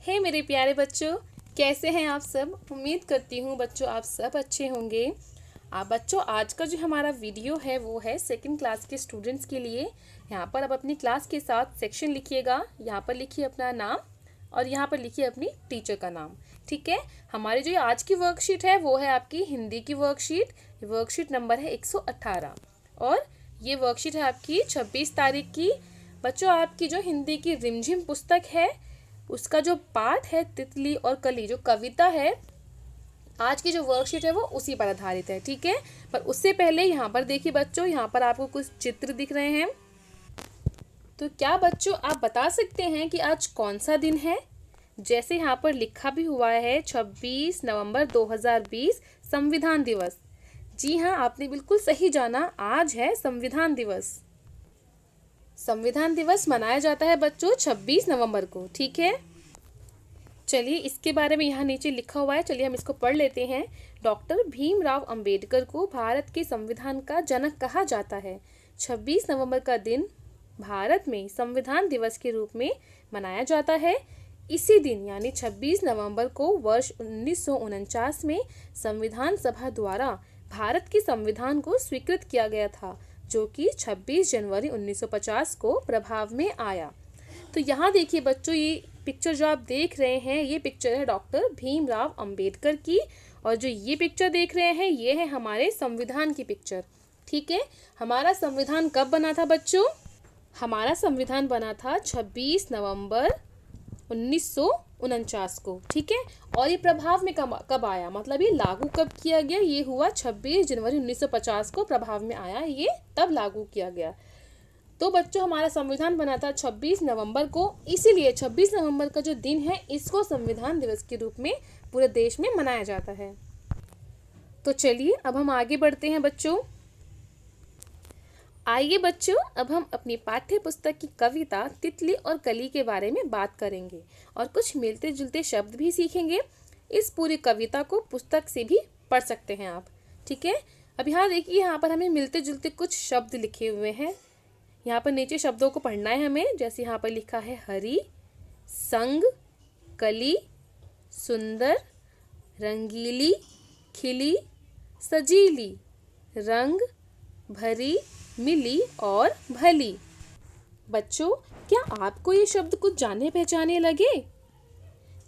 हे मेरे प्यारे बच्चों, कैसे हैं आप सब। उम्मीद करती हूँ बच्चों आप सब अच्छे होंगे। आप बच्चों आज का जो हमारा वीडियो है वो है सेकंड क्लास के स्टूडेंट्स के लिए। यहाँ पर आप अपनी क्लास के साथ सेक्शन लिखिएगा। यहाँ पर लिखिए अपना नाम और यहाँ पर लिखिए अपनी टीचर का नाम। ठीक है, हमारी जो आज की वर्कशीट है वो है आपकी हिंदी की वर्कशीट। वर्कशीट नंबर है 118 और ये वर्कशीट है आपकी 26 तारीख की। बच्चों आपकी जो हिंदी की रिमझिम पुस्तक है उसका जो पाठ है तितली और कली, जो कविता है, आज की जो वर्कशीट है वो उसी पर आधारित है। ठीक है, पर उससे पहले यहाँ पर देखिए बच्चों, यहाँ पर आपको कुछ चित्र दिख रहे हैं। तो क्या बच्चों आप बता सकते हैं कि आज कौन सा दिन है। जैसे यहाँ पर लिखा भी हुआ है 26 नवंबर 2020 संविधान दिवस। जी हाँ, आपने बिल्कुल सही जाना, आज है संविधान दिवस। संविधान दिवस मनाया जाता है बच्चों 26 नवंबर को। ठीक है, चलिए इसके बारे में यहाँ नीचे लिखा हुआ है, चलिए हम इसको पढ़ लेते हैं। डॉक्टर भीमराव अंबेडकर को भारत के संविधान का जनक कहा जाता है। 26 नवंबर का दिन भारत में संविधान दिवस के रूप में मनाया जाता है। इसी दिन यानी 26 नवंबर को वर्ष 1949 में संविधान सभा द्वारा भारत के संविधान को स्वीकृत किया गया था, जो कि 26 जनवरी 1950 को प्रभाव में आया। तो यहाँ देखिए बच्चों, ये पिक्चर जो आप देख रहे हैं ये पिक्चर है डॉक्टर भीमराव अंबेडकर की, और जो ये पिक्चर देख रहे हैं ये है हमारे संविधान की पिक्चर। ठीक है, हमारा संविधान कब बना था बच्चों। हमारा संविधान बना था 26 नवंबर 1949 को। ठीक है, और ये प्रभाव में कब आया, मतलब ये लागू कब किया गया, ये हुआ 26 जनवरी 1950 को प्रभाव में आया, ये तब लागू किया गया। तो बच्चों हमारा संविधान बना था 26 नवंबर को, इसीलिए 26 नवंबर का जो दिन है इसको संविधान दिवस के रूप में पूरे देश में मनाया जाता है। तो चलिए अब हम आगे बढ़ते हैं बच्चों। आइए बच्चों, अब हम अपनी पाठ्य पुस्तक की कविता तितली और कली के बारे में बात करेंगे और कुछ मिलते जुलते शब्द भी सीखेंगे। इस पूरी कविता को पुस्तक से भी पढ़ सकते हैं आप। ठीक है, अब यहाँ देखिए, यहाँ पर हमें मिलते जुलते कुछ शब्द लिखे हुए हैं। यहाँ पर नीचे शब्दों को पढ़ना है हमें। जैसे यहाँ पर लिखा है हरी, संग, कली, सुंदर, रंगीली, खिली, सजीली, रंग, भरी, मिली और भली। बच्चों क्या आपको ये शब्द कुछ जाने पहचाने लगे।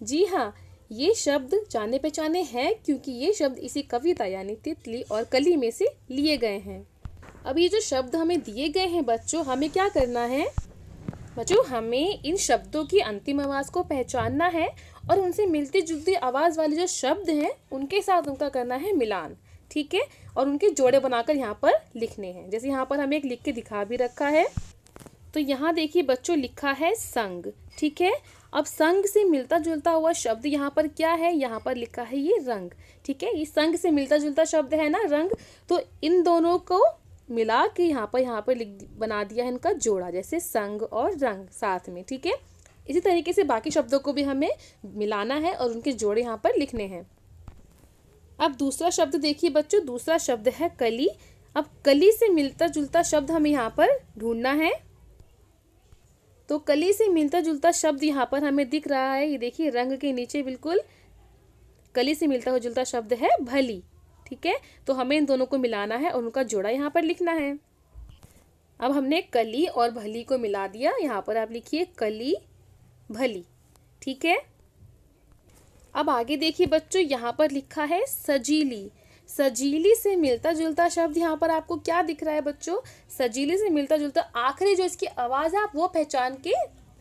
जी हाँ, ये शब्द जाने पहचाने हैं क्योंकि ये शब्द इसी कविता यानी तितली और कली में से लिए गए हैं। अब ये जो शब्द हमें दिए गए हैं बच्चों, हमें क्या करना है बच्चों, हमें इन शब्दों की अंतिम आवाज को पहचानना है और उनसे मिलती जुलती आवाज वाले जो शब्द हैं उनके साथ उनका करना है मिलान। ठीक है, और उनके जोड़े बनाकर यहाँ पर लिखने हैं। जैसे यहाँ पर हमें एक लिख के दिखा भी रखा है। तो यहाँ देखिए बच्चों लिखा है संग। ठीक है, अब संग से मिलता जुलता हुआ शब्द यहाँ पर क्या है, यहाँ पर लिखा है ये रंग। ठीक है, ये संग से मिलता जुलता शब्द है ना रंग, तो इन दोनों को मिला के यहाँ पर बना दिया है इनका जोड़ा, जैसे संग और रंग साथ में। ठीक है, इसी तरीके से बाकी शब्दों को भी हमें मिलाना है और उनके जोड़े यहाँ पर लिखने हैं। अब दूसरा शब्द देखिए बच्चों, दूसरा शब्द है कली। अब कली से मिलता जुलता शब्द हमें यहाँ पर ढूंढना है। तो कली से मिलता जुलता शब्द यहाँ पर हमें दिख रहा है, ये देखिए रंग के नीचे बिल्कुल कली से मिलता जुलता शब्द है भली। ठीक है, तो हमें इन दोनों को मिलाना है और उनका जोड़ा यहाँ पर लिखना है। अब हमने कली और भली को मिला दिया, यहाँ पर आप लिखिए कली भली। ठीक है, अब आगे देखिए बच्चों, यहाँ पर लिखा है सजीली। सजीली से मिलता जुलता शब्द यहाँ पर आपको क्या दिख रहा है बच्चों, सजीली से मिलता जुलता आखिरी जो इसकी आवाज है आप वो पहचान के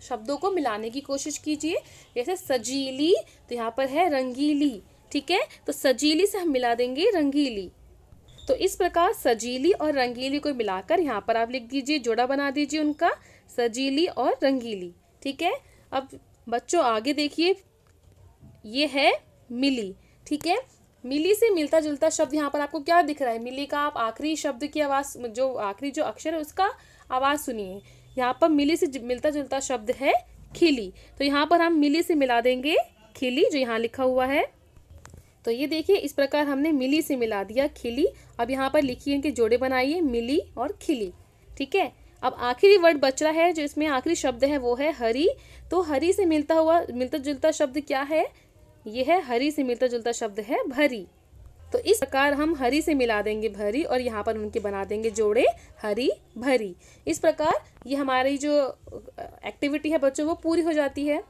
शब्दों को मिलाने की कोशिश कीजिए। जैसे सजीली, तो यहाँ पर है रंगीली। ठीक है, तो सजीली से हम मिला देंगे रंगीली। तो इस प्रकार सजीली और रंगीली को मिलाकर यहाँ पर आप लिख दीजिए, जोड़ा बना दीजिए उनका, सजीली और रंगीली। ठीक है, अब बच्चों आगे देखिए, ये है मिली। ठीक है, मिली से मिलता जुलता शब्द यहाँ पर आपको क्या दिख रहा है, मिली का आप आखिरी शब्द की आवाज, जो आखिरी जो अक्षर है उसका आवाज सुनिए। यहाँ पर मिली से मिलता जुलता शब्द है खिली, तो यहाँ पर हम मिली से मिला देंगे खिली, जो यहाँ लिखा हुआ है। तो ये देखिए इस प्रकार हमने मिली से मिला दिया खिली। अब यहाँ पर लिखिए, इनके जोड़े बनाइए, मिली और खिली। ठीक है, अब आखिरी वर्ड बच रहा है, जो इसमें आखिरी शब्द है वो है हरी। तो हरी से मिलता जुलता शब्द क्या है? ये है हरी से मिलता जुलता शब्द है भरी। तो इस प्रकार हम हरी से मिला देंगे भरी और यहाँ पर उनके बना देंगे जोड़े हरी भरी। इस प्रकार ये हमारी जो एक्टिविटी है बच्चों वो पूरी हो जाती है।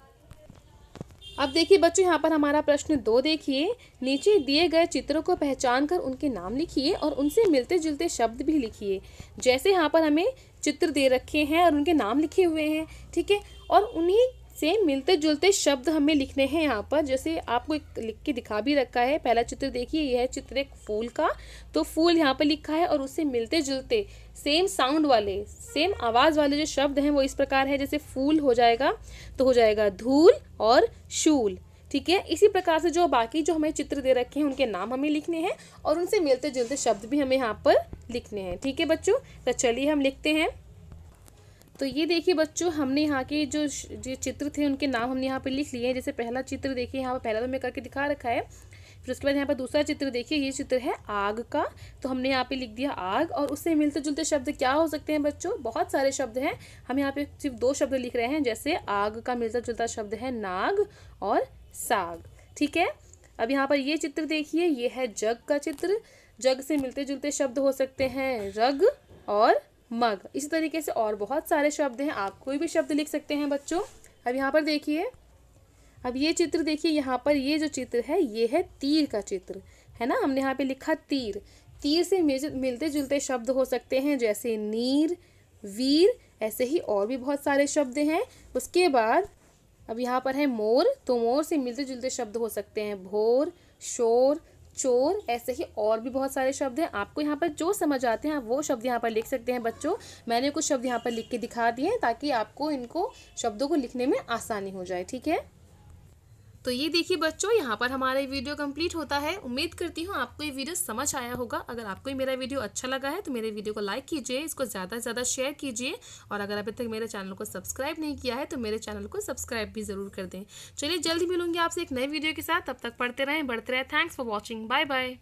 अब देखिए बच्चों, यहाँ पर हमारा प्रश्न 2 देखिए। नीचे दिए गए चित्रों को पहचान कर उनके नाम लिखिए और उनसे मिलते जुलते शब्द भी लिखिए। जैसे यहाँ पर हमें चित्र दे रखे हैं और उनके नाम लिखे हुए हैं, ठीक है, और उन्हीं से मिलते जुलते शब्द हमें लिखने हैं यहाँ पर। जैसे आपको एक लिख के दिखा भी रखा है। पहला चित्र देखिए, यह है चित्र एक फूल का। तो फूल यहाँ पर लिखा है और उससे मिलते जुलते सेम साउंड वाले, सेम आवाज़ वाले जो शब्द हैं वो इस प्रकार है। जैसे फूल हो जाएगा तो हो जाएगा धूल और शूल, ठीक है। इसी प्रकार से जो बाकी जो हमें चित्र दे रखे हैं उनके नाम हमें लिखने हैं और उनसे मिलते जुलते शब्द भी हमें यहाँ पर लिखने हैं, ठीक है बच्चों। तो चलिए हम लिखते हैं। तो ये देखिए बच्चों, हमने यहाँ के जो चित्र थे उनके नाम हमने यहाँ पे लिख लिए हैं। जैसे पहला चित्र देखिए, यहाँ पर पहला तो मैं करके दिखा रखा है। फिर उसके बाद यहाँ पर दूसरा चित्र देखिए, ये चित्र है आग का। तो हमने यहाँ पे लिख दिया आग, और उससे मिलते जुलते शब्द क्या हो सकते हैं बच्चों? बहुत सारे शब्द हैं। हम यहाँ पे सिर्फ 2 शब्द लिख रहे हैं। जैसे आग का मिलता जुलता शब्द है नाग और साग, ठीक है। अब यहाँ पर ये चित्र देखिए, ये है जग का चित्र। जग से मिलते जुलते शब्द हो सकते हैं रग और मग। इसी तरीके से और बहुत सारे शब्द हैं, आप कोई भी शब्द लिख सकते हैं बच्चों। अब यहाँ पर देखिए, अब ये चित्र देखिए, यहाँ पर ये जो चित्र है ये है तीर का चित्र, है ना। हमने यहाँ पे लिखा तीर। तीर से मिलते जुलते शब्द हो सकते हैं जैसे नीर, वीर, ऐसे ही और भी बहुत सारे शब्द हैं। उसके बाद अब यहाँ पर है मोर। तो मोर से मिलते जुलते शब्द हो सकते हैं भोर, शोर, चोर, ऐसे ही और भी बहुत सारे शब्द हैं। आपको यहाँ पर जो समझ आते हैं आप वो शब्द यहाँ पर लिख सकते हैं बच्चों। मैंने कुछ शब्द यहाँ पर लिख के दिखा दिए हैं ताकि आपको इनको शब्दों को लिखने में आसानी हो जाए, ठीक है। तो ये देखिए बच्चों, यहाँ पर हमारा वीडियो कंप्लीट होता है। उम्मीद करती हूँ आपको ये वीडियो समझ आया होगा। अगर आपको ये मेरा वीडियो अच्छा लगा है तो मेरे वीडियो को लाइक कीजिए, इसको ज़्यादा से ज़्यादा शेयर कीजिए, और अगर अभी तक मेरे चैनल को सब्सक्राइब नहीं किया है तो मेरे चैनल को सब्सक्राइब भी ज़रूर कर दें। चलिए जल्दी मिलूंगी आपसे एक नए वीडियो के साथ। तब तक पढ़ते रहें, बढ़ते रहें। Thanks for watching. Bye bye.